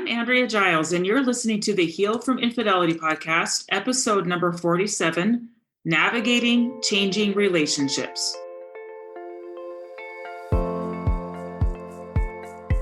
I'm Andrea Giles, and you're listening to the Heal from Infidelity podcast, episode number 47, Navigating Changing Relationships.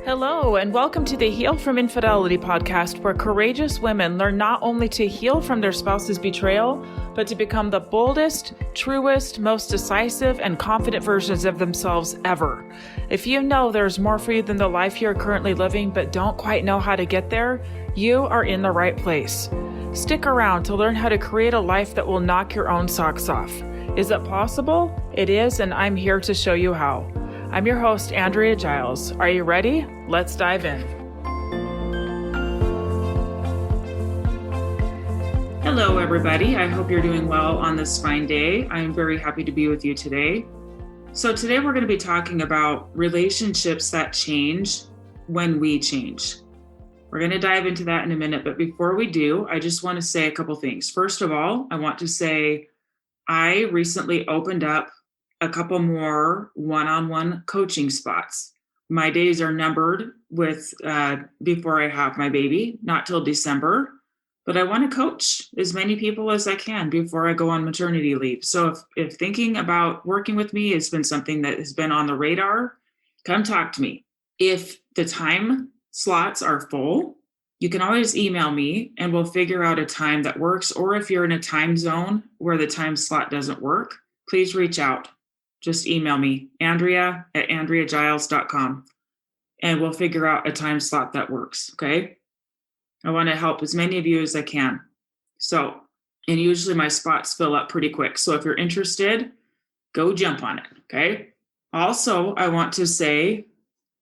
Hello, and welcome to the Heal from Infidelity podcast, where courageous women learn not only to heal from their spouse's betrayal, but to become the boldest, truest, most decisive, and confident versions of themselves ever. If you know there's more for you than the life you're currently living, but don't quite know how to get there, you are in the right place. Stick around to learn how to create a life that will knock your own socks off. Is it possible? It is, and I'm here to show you how. I'm your host, Andrea Giles. Are you ready? Let's dive in. Hello, everybody. I hope you're doing well on this fine day. I'm very happy to be with you today. So today we're going to be talking about relationships that change when we change. We're going to dive into that in a minute, but before we do, I just want to say a couple things. First of all, I want to say I recently opened up a couple more one-on-one coaching spots. My days are numbered with before I have my baby, not till December, but I want to coach as many people as I can before I go on maternity leave. So if thinking about working with me has been something that has been on the radar, come talk to me. If the time slots are full, you can always email me and we'll figure out a time that works. Or if you're in a time zone where the time slot doesn't work, please reach out. Just email me, andrea@andreagiles.com, and we'll figure out a time slot that works, okay? I want to help as many of you as I can. So, and usually my spots fill up pretty quick. So if you're interested, go jump on it, okay? Also, I want to say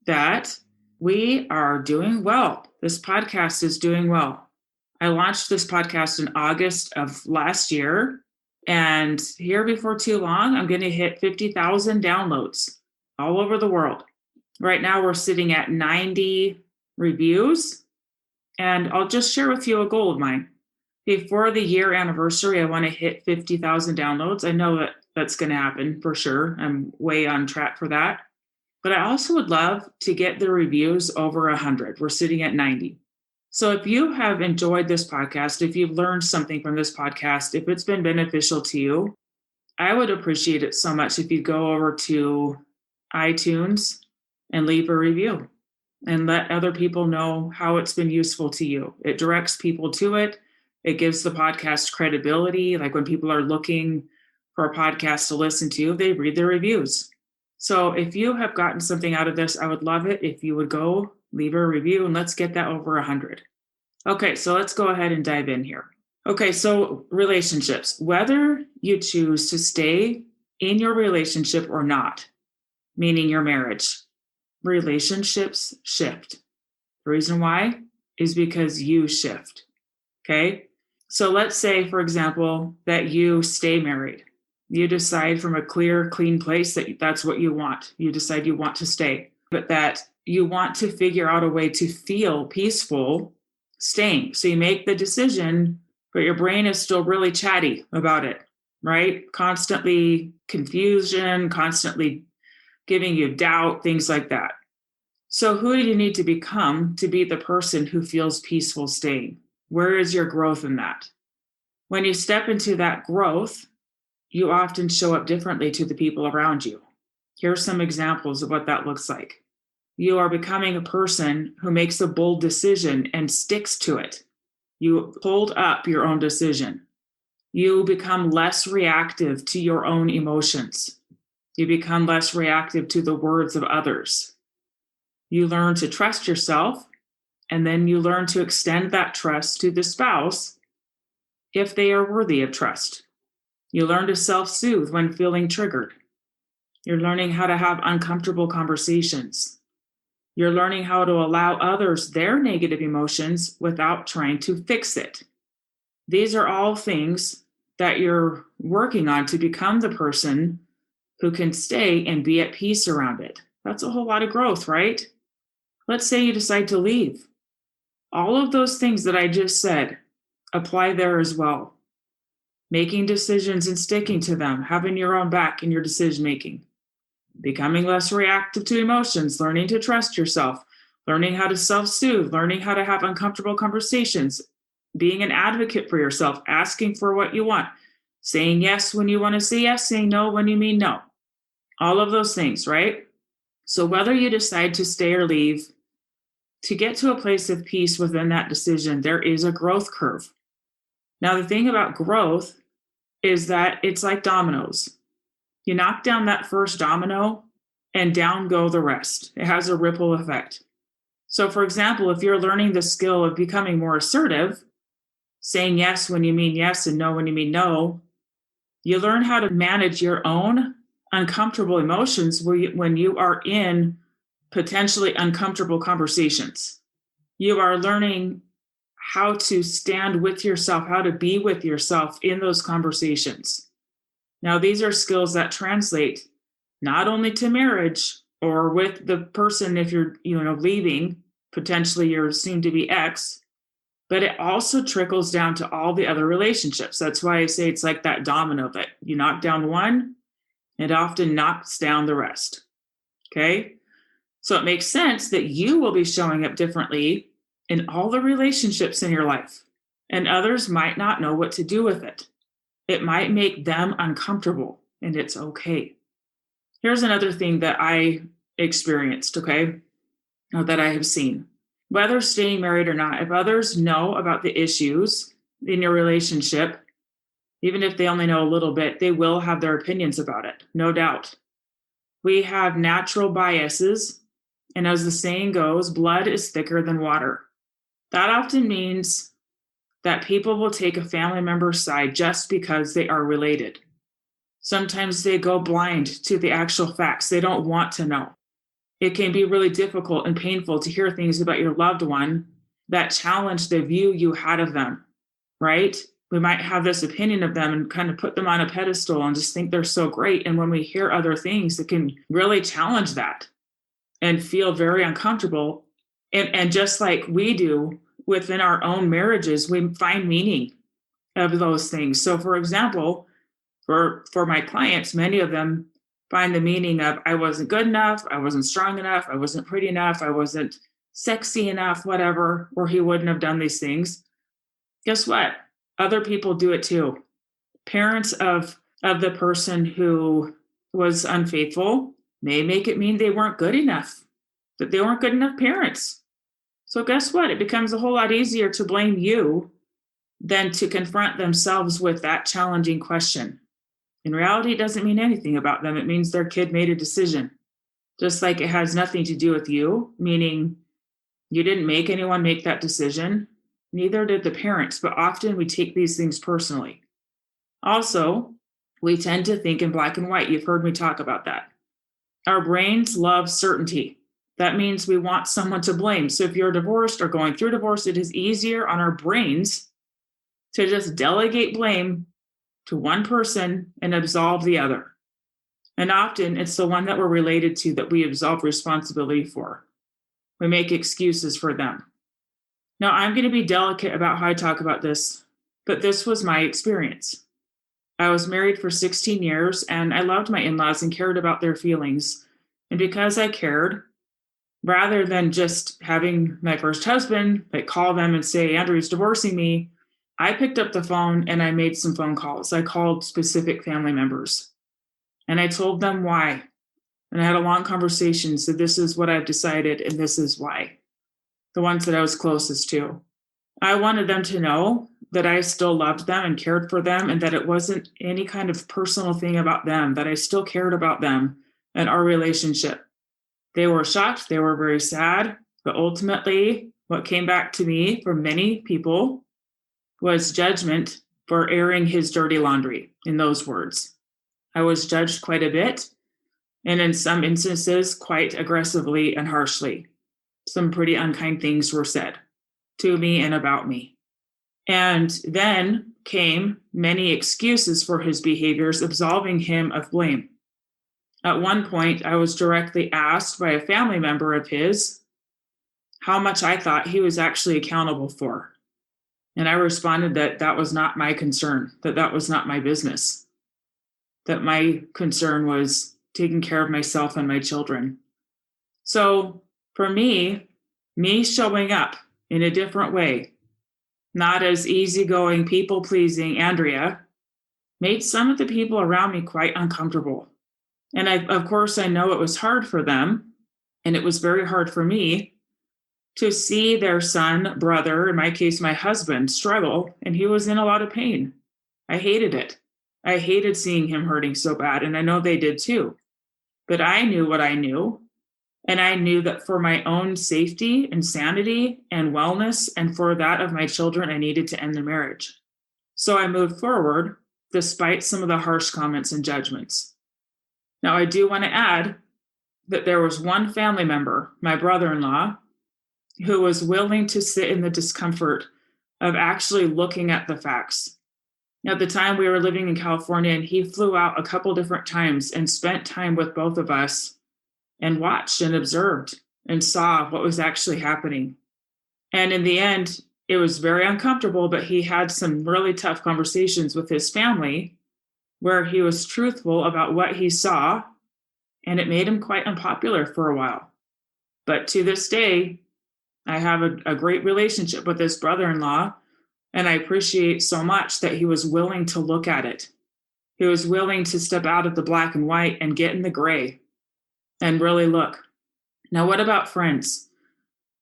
that we are doing well. This podcast is doing well. I launched this podcast in August of last year. And here before too long, I'm going to hit 50,000 downloads all over the world. Right now, we're sitting at 90 reviews. And I'll just share with you a goal of mine. Before the year anniversary, I want to hit 50,000 downloads. I know that that's going to happen for sure. I'm way on track for that. But I also would love to get the reviews over 100. We're sitting at 90. So if you have enjoyed this podcast, if you've learned something from this podcast, if it's been beneficial to you, I would appreciate it so much if you go over to iTunes and leave a review and let other people know how it's been useful to you. It directs people to it. It gives the podcast credibility. Like when people are looking for a podcast to listen to, they read the reviews. So if you have gotten something out of this, I would love it if you would go leave a review and let's get that over 100. Okay, so let's go ahead and dive in here. Okay, so relationships, whether you choose to stay in your relationship or not, meaning your marriage, relationships shift. The reason why is because you shift. Okay, so let's say, for example, that you stay married. You decide from a clear, clean place that that's what you want. You decide you want to stay, but that you want to figure out a way to feel peaceful staying. So you make the decision, but your brain is still really chatty about it, right? Constantly confusion, constantly giving you doubt, things like that. So who do you need to become to be the person who feels peaceful staying? Where is your growth in that? When you step into that growth, you often show up differently to the people around you. Here are some examples of what that looks like. You are becoming a person who makes a bold decision and sticks to it. You hold up your own decision. You become less reactive to your own emotions. You become less reactive to the words of others. You learn to trust yourself, and then you learn to extend that trust to the spouse if they are worthy of trust. You learn to self-soothe when feeling triggered. You're learning how to have uncomfortable conversations. You're learning how to allow others their negative emotions without trying to fix it. These are all things that you're working on to become the person who can stay and be at peace around it. That's a whole lot of growth, right? Let's say you decide to leave. All of those things that I just said apply there as well. Making decisions and sticking to them, having your own back in your decision making, becoming less reactive to emotions, learning to trust yourself. learning how to self-soothe, learning how to have uncomfortable conversations, being an advocate for yourself, asking for what you want, saying yes when you want to say yes, saying no when you mean no. All of those things, right? So whether you decide to stay or leave, to get to a place of peace within that decision, there is a growth curve. Now, the thing about growth is that it's like dominoes. You knock down that first domino and down go the rest. It has a ripple effect. So, for example, if you're learning the skill of becoming more assertive, saying yes when you mean yes and no when you mean no, you learn how to manage your own uncomfortable emotions when you are in potentially uncomfortable conversations. You are learning how to stand with yourself, how to be with yourself in those conversations. Now, these are skills that translate not only to marriage or with the person if you're, leaving, potentially your soon to be ex, but it also trickles down to all the other relationships. That's why I say it's like that domino that you knock down one, it often knocks down the rest. Okay? So it makes sense that you will be showing up differently in all the relationships in your life, and others might not know what to do with it. It might make them uncomfortable, and it's okay. Here's another thing that I experienced, okay, that I have seen. Whether staying married or not, if others know about the issues in your relationship, even if they only know a little bit, they will have their opinions about it, no doubt. We have natural biases, and as the saying goes, blood is thicker than water. That often means that people will take a family member's side just because they are related. Sometimes they go blind to the actual facts. They don't want to know. It can be really difficult and painful to hear things about your loved one that challenge the view you had of them, right? We might have this opinion of them and kind of put them on a pedestal and just think they're so great. And when we hear other things, it can really challenge that and feel very uncomfortable. And just like we do within our own marriages, we find meaning of those things. So, for example, for my clients, many of them find the meaning of I wasn't good enough, I wasn't strong enough, I wasn't pretty enough, I wasn't sexy enough, whatever, or he wouldn't have done these things. Guess what? Other people do it too. Parents of the person who was unfaithful may make it mean they weren't good enough, that they weren't good enough parents. So guess what? It becomes a whole lot easier to blame you than to confront themselves with that challenging question. In reality, it doesn't mean anything about them. It means their kid made a decision, just like it has nothing to do with you, meaning you didn't make anyone make that decision. Neither did the parents, but often we take these things personally. Also, we tend to think in black and white. You've heard me talk about that. Our brains love certainty. That means we want someone to blame. So if you're divorced or going through divorce, it is easier on our brains to just delegate blame to one person and absolve the other. And often it's the one that we're related to that we absolve responsibility for. We make excuses for them. Now, I'm going to be delicate about how I talk about this, but this was my experience. I was married for 16 years and I loved my in-laws and cared about their feelings. And because I cared, rather than just having my first husband call them and say, Andrew's divorcing me, I picked up the phone and I made some phone calls. I called specific family members and I told them why. And I had a long conversation. So this is what I've decided and this is why. The ones that I was closest to. I wanted them to know that I still loved them and cared for them and that it wasn't any kind of personal thing about them, that I still cared about them and our relationship. They were shocked. They were very sad. But ultimately, what came back to me from many people was judgment for airing his dirty laundry, in those words. I was judged quite a bit, and in some instances, quite aggressively and harshly. Some pretty unkind things were said to me and about me. And then came many excuses for his behaviors, absolving him of blame. At one point, I was directly asked by a family member of his how much I thought he was actually accountable for. And I responded that that was not my concern, that was not my business, that my concern was taking care of myself and my children. So for me, Me showing up in a different way, not as easygoing, people pleasing Andrea, made some of the people around me quite uncomfortable. And of course, I know it was hard for them. And it was very hard for me to see their son, brother, in my case, my husband, struggle. And he was in a lot of pain. I hated it. I hated seeing him hurting so bad. And I know they did too. But I knew what I knew. And I knew that for my own safety and sanity and wellness, and for that of my children, I needed to end the marriage. So I moved forward despite some of the harsh comments and judgments. Now, I do want to add that there was one family member, my brother-in-law, who was willing to sit in the discomfort of actually looking at the facts. At the time, we were living in California, and he flew out a couple different times and spent time with both of us and watched and observed and saw what was actually happening. And in the end, it was very uncomfortable, but he had some really tough conversations with his family where he was truthful about what he saw, and it made him quite unpopular for a while. But to this day, I have a great relationship with this brother-in-law, and I appreciate so much that he was willing to look at it. He was willing to step out of the black and white and get in the gray and really look. Now, what about friends?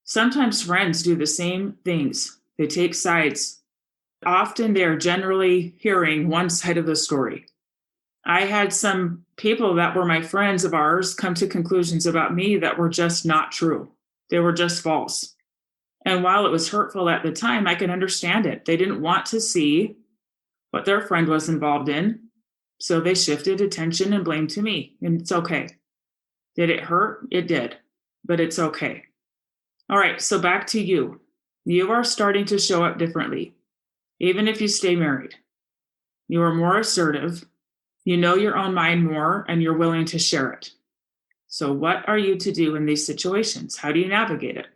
Sometimes friends do the same things. They take sides. Often they're generally hearing one side of the story. I had some people that were my friends of ours come to conclusions about me that were just not true. They were just false. And while it was hurtful at the time, I can understand it. They didn't want to see what their friend was involved in. So they shifted attention and blame to me. And it's okay. Did it hurt? It did. But it's okay. All right, so back to you. You are starting to show up differently, even if you stay married. You are more assertive. You know your own mind more, and you're willing to share it. So what are you to do in these situations? How do you navigate it?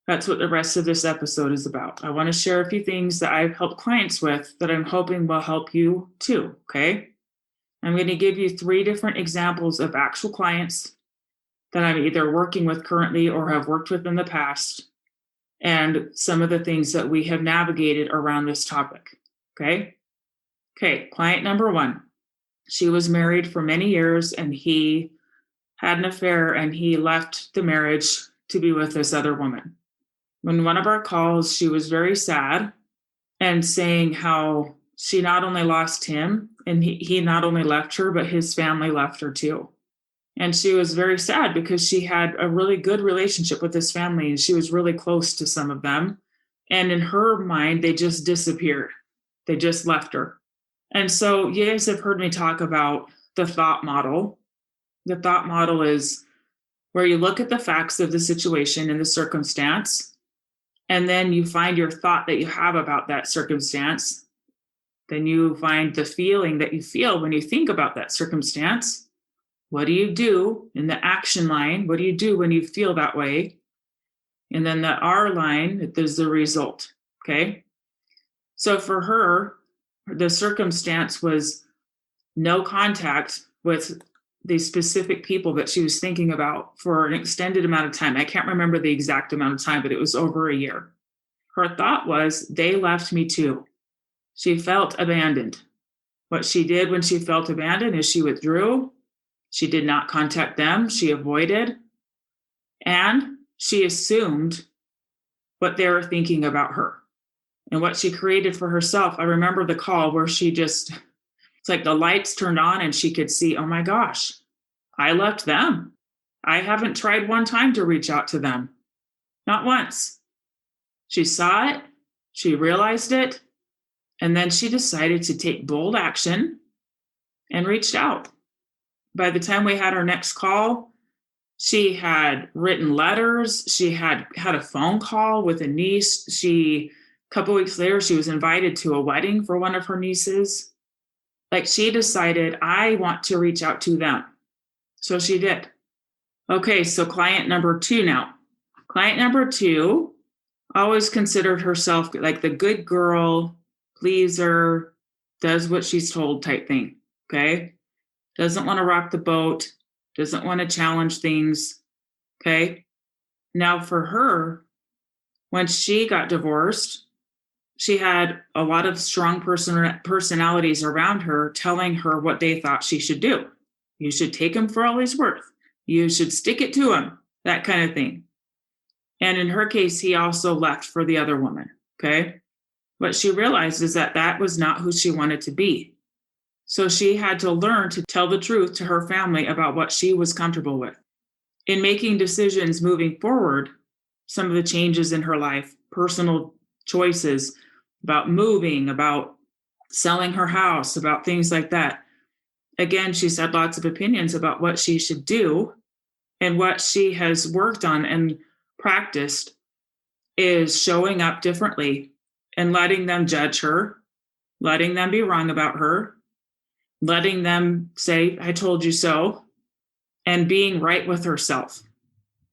That's what the rest of this episode is about. I want to share a few things that I've helped clients with that I'm hoping will help you too, okay? I'm going to give you 3 different examples of actual clients that I'm either working with currently or have worked with in the past, and some of the things that we have navigated around this topic, okay? Okay, client number 1. She was married for many years, and he had an affair, and he left the marriage to be with this other woman. In one of our calls, she was very sad and saying how she not only lost him, and he not only left her, but his family left her too. And she was very sad because she had a really good relationship with his family, and she was really close to some of them. And in her mind, they just disappeared. They just left her. And so you guys have heard me talk about the thought model. The thought model is where you look at the facts of the situation and the circumstance, and then you find your thought that you have about that circumstance. Then you find the feeling that you feel when you think about that circumstance. What do you do in the action line? What do you do when you feel that way? And then the R line is the result, okay? So for her, the circumstance was no contact with the specific people that she was thinking about for an extended amount of time. I can't remember the exact amount of time, but it was over a year. Her thought was, they left me too. She felt abandoned. What she did when she felt abandoned is she withdrew. She did not contact them. She avoided. And she assumed what they were thinking about her and what she created for herself. I remember the call where she just, it's like the lights turned on and she could see, oh my gosh, I left them. I haven't tried one time to reach out to them. Not once. She saw it. She realized it. And then she decided to take bold action and reached out. By the time we had our next call, she had written letters. She had a phone call with a niece. A couple weeks later, she was invited to a wedding for one of her nieces. Like, she decided, I want to reach out to them. So she did. Okay, so client number 2 now. Client number 2 always considered herself like the good girl, pleaser, does what she's told type thing, okay? Doesn't want to rock the boat, doesn't want to challenge things, okay? Now for her, When she got divorced, she had a lot of strong personalities around her telling her what they thought she should do. You should take him for all he's worth. You should stick it to him, that kind of thing. And in her case, he also left for the other woman. Okay. What she realized is that that was not who she wanted to be. So she had to learn to tell the truth to her family about what she was comfortable with. In making decisions moving forward, some of the changes in her life, personal choices about moving, about selling her house, about things like that. Again, she's had lots of opinions about what she should do, and what she has worked on and practiced is showing up differently and letting them judge her, letting them be wrong about her, letting them say, I told you so, and being right with herself.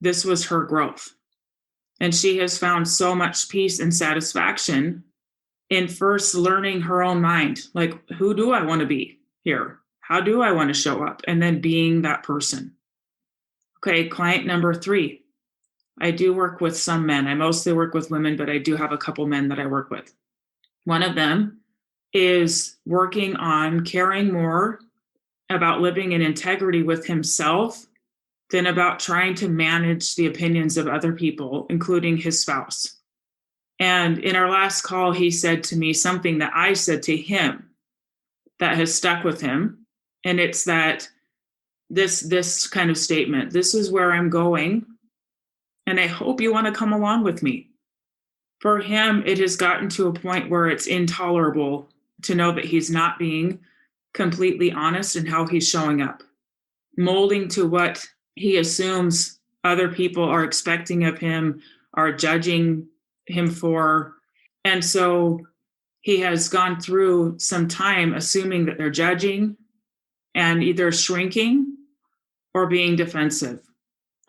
This was her growth. And she has found so much peace and satisfaction in first learning her own mind. Like, who do I want to be here? How do I want to show up? And then being that person. Okay, client number 3. I do work with some men. I mostly work with women, but I do have a couple men that I work with. One of them is working on caring more about living in integrity with himself than about trying to manage the opinions of other people, including his spouse. And in our last call, he said to me something that I said to him that has stuck with him. And it's that this kind of statement, this is where I'm going, and I hope you want to come along with me. For him, it has gotten to a point where it's intolerable to know that he's not being completely honest in how he's showing up, molding to what he assumes other people are expecting of him, are judging him for. And so he has gone through some time assuming that they're judging and either shrinking or being defensive.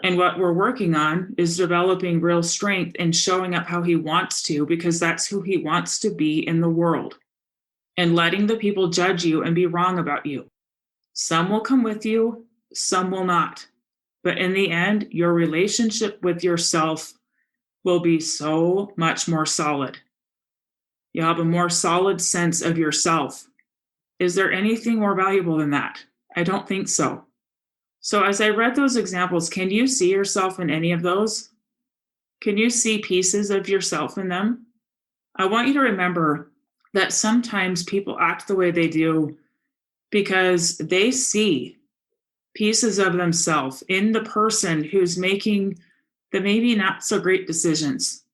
And what we're working on is developing real strength and showing up how he wants to, because that's who he wants to be in the world, and letting the people judge you and be wrong about you. Some will come with you, some will not. But in the end, your relationship with yourself will be so much more solid. You'll have a more solid sense of yourself. Is there anything more valuable than that? I don't think so. So as I read those examples, can you see yourself in any of those? Can you see pieces of yourself in them? I want you to remember that sometimes people act the way they do because they see pieces of themselves in the person who's making the maybe not so great decisions.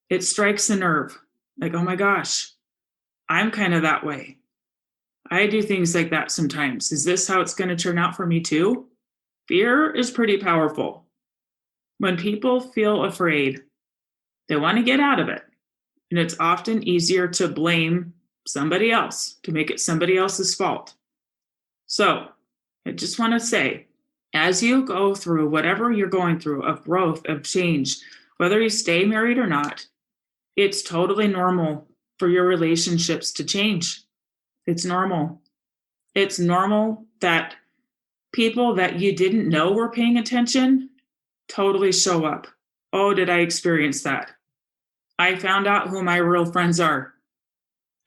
It strikes a nerve. Like, oh my gosh, I'm kind of that way. I do things like that sometimes. Is this how it's going to turn out for me too? Fear is pretty powerful. When people feel afraid, they want to get out of it. And it's often easier to blame somebody else, to make it somebody else's fault. So I just want to say, as you go through whatever you're going through of growth, of change, whether you stay married or not, it's totally normal for your relationships to change. It's normal. It's normal that people that you didn't know were paying attention totally show up. Oh, did I experience that? I found out who my real friends are.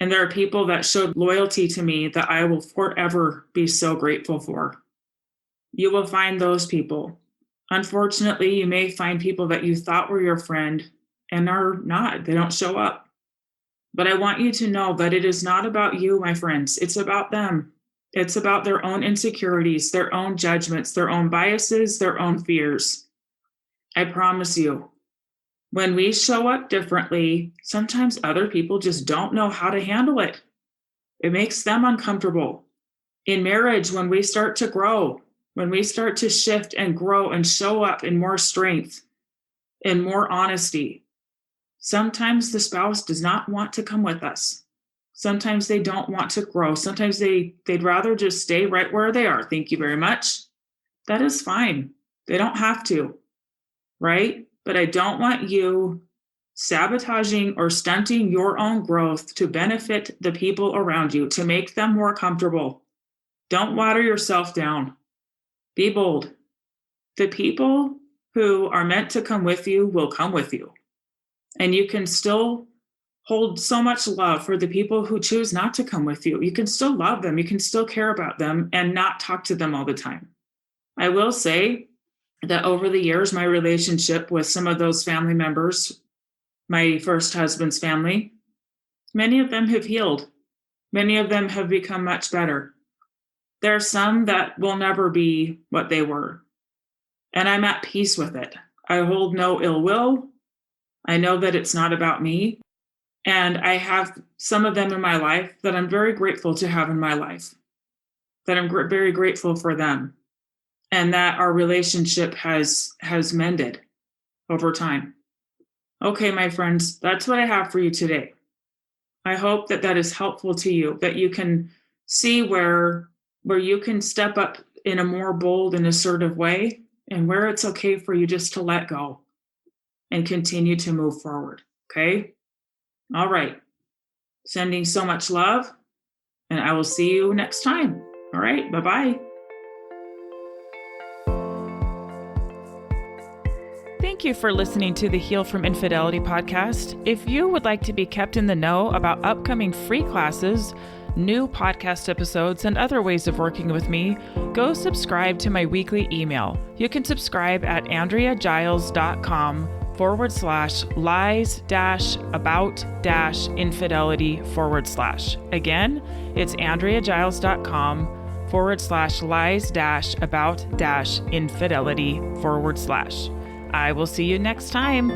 And there are people that showed loyalty to me that I will forever be so grateful for. You will find those people. Unfortunately, you may find people that you thought were your friend and are not. They don't show up. But I want you to know that it is not about you, my friends. It's about them. It's about their own insecurities, their own judgments, their own biases, their own fears. I promise you, when we show up differently, sometimes other people just don't know how to handle it. It makes them uncomfortable. In marriage, when we start to grow, when we start to shift and grow and show up in more strength and more honesty, sometimes the spouse does not want to come with us. Sometimes they don't want to grow. Sometimes they'd rather just stay right where they are. Thank you very much. That is fine. They don't have to, right? But I don't want you sabotaging or stunting your own growth to benefit the people around you, to make them more comfortable. Don't water yourself down. Be bold. The people who are meant to come with you will come with you. And you can still hold so much love for the people who choose not to come with you. You can still love them. You can still care about them and not talk to them all the time. I will say that over the years, my relationship with some of those family members, my first husband's family, many of them have healed. Many of them have become much better. There are some that will never be what they were. And I'm at peace with it. I hold no ill will. I know that it's not about me. And I have some of them in my life that I'm very grateful to have in my life, that I'm very grateful for them, and that our relationship has mended over time. Okay, my friends, that's what I have for you today. I hope that that is helpful to you, that you can see where you can step up in a more bold and assertive way, and where it's okay for you just to let go and continue to move forward. Okay? All right. Sending so much love, and I will see you next time. All right. Bye-bye. Thank you for listening to the Heal from Infidelity podcast. If you would like to be kept in the know about upcoming free classes, new podcast episodes, and other ways of working with me, go subscribe to my weekly email. You can subscribe at AndreaGiles.com/lies-about-infidelity/. Again, it's AndreaGiles.com/lies-about-infidelity/. I will see you next time.